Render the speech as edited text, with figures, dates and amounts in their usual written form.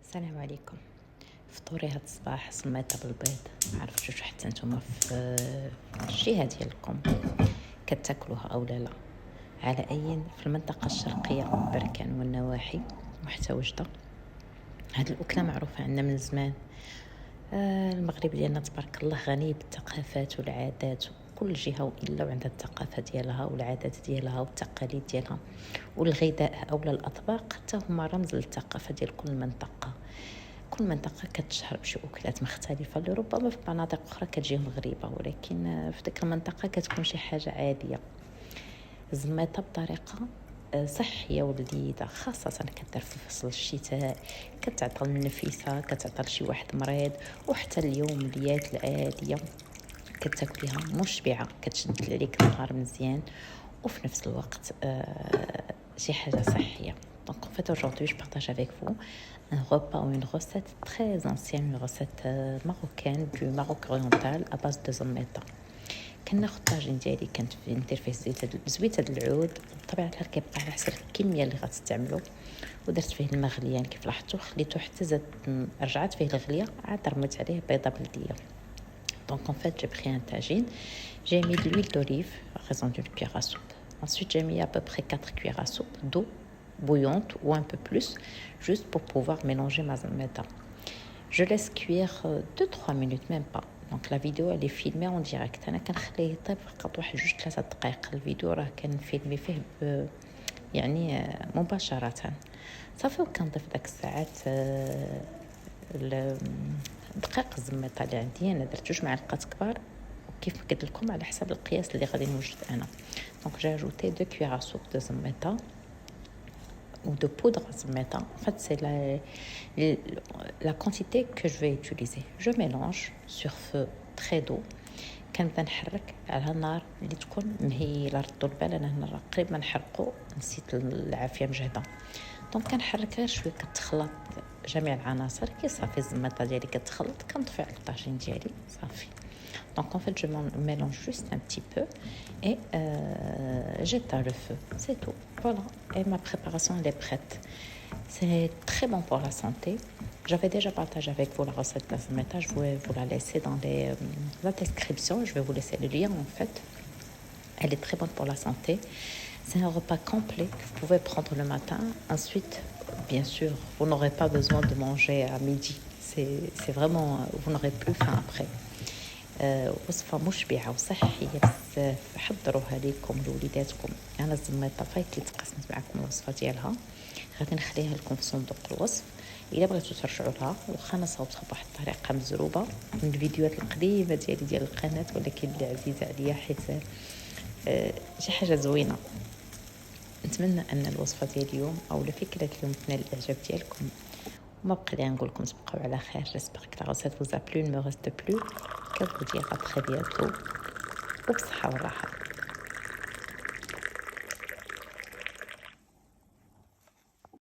السلام عليكم. فطوري هاد الصباح سميتها بالبيض. عرفتوا حتى نتوما في الجهه ديالكم كتاكلوها او لا. على اي في المنطقه الشرقيه بركان والنواحي وحتى وجده هاد الاكله معروفه عندنا من زمان. المغرب ديالنا تبارك الله غني بالثقافات والعادات، كل جهه والا وعندها الثقافه ديالها والعادات ديالها والتقاليد ديالها، والغذاء اولا الاطباق حتى هما رمز للثقافه ديال كل منطقه. كل منطقه كتشهر بشي اكلات مختلفه اللي ربما في مناطق اخرى كتجيهم غريبه، ولكن في ديك المنطقه كتكون شي حاجه عاديه. زميتها بطريقه صحيه ولذيذه، خاصه كدار في فصل الشتاء، كتعطى النفيسه، كتعطى لشي واحد مريض، وحتى اليوميات العاديه كتاكليها مشبعه، كتشد عليك النهار مزيان، وفي نفس الوقت شي حاجه صحيه. Donc en fait aujourd'hui je partage avec vous un repas ou une recette très ancienne, une recette marocaine du Maroc oriental à base de zometa. كناخد الطاجين ديالي ندير فيه زويته العود، بطبيعه الحال كيبقى على حسب الكميه اللي غتستعملوا، ودرت فيه الماء غليان كيف لاحظتوا، خليته حتى زاد رجعت فيه الغليه، عاد رميت عليه بيضه بلديه. Donc en fait j'ai pris un tagine, j'ai mis de l'huile d'olive à raison d'une cuillère à soupe. Ensuite j'ai mis à peu près 4 cuillères à soupe d'eau bouillante ou un peu plus, juste pour pouvoir mélanger ma zometa. Je laisse cuire 2-3 minutes, même pas. Donc la vidéo elle est filmée en direct. انا كنخليه يطيب فقط واحد 2-3 دقائق. الفيديو راه كنفيلمي فيه يعني مباشرة. صافي، وكنضيف داك الساعات دقيق الزميطه اللي عندي. انا درت 2 معلقات كبار، وكيف قلت لكم على حسب القياس اللي غادي نوجد انا. دونك جي اجوتي 2 cuillères à soupe de زميطه ou de poudre zmeta. En fait, c'est la quantité que je vais utiliser. Je mélange sur feu très doux. كنبدا نحرك على النار اللي تكون مهيله. ردوا البال انا هنا راه قريب نحرقوا، نسيت العافيه مجهده. دونك كنحرك غير شويه، كتخلط جميع العناصر. كي صافي الزميطه ديالي كتخلط، كنطفي على الطاجين ديالي صافي. Donc en fait je mélange juste un petit peu et j'éteins le feu, c'est tout. Voilà, et ma préparation elle est prête. C'est très bon pour la santé. J'avais déjà partagé avec vous la recette de la zmeta, je vais vous la laisser dans la description, je vais vous laisser le lien en fait. Elle est très bonne pour la santé. C'est un repas complet que vous pouvez prendre le matin. Ensuite, bien sûr, vous n'aurez pas besoin de manger à midi. C'est vraiment, vous n'aurez plus faim après. وصفة مشبعة وصحية بزاف، حضروها ليكم لوليداتكم. انا الزميطه فايت اللي تقسمت معكم الوصفه ديالها، غادي نخليها لكم في صندوق الوصف الا بغيتو ترجعوا لها. واخا انا صوبتها بواحد الطريقه مزروبه من الفيديوهات القديمه ديال القناه، ولكن اللي عزيزه عليا حيت شي حاجه زوينه. نتمنى ان الوصفه ديال اليوم او الفكره اليوم تنال الاعجاب ديالكم، وما بقى لي نقول لكم تبقاو على خير. j'espère que la recette vous a plu, ne me reste plus qu'à vous dire à très bientôt وبصحة والراحة.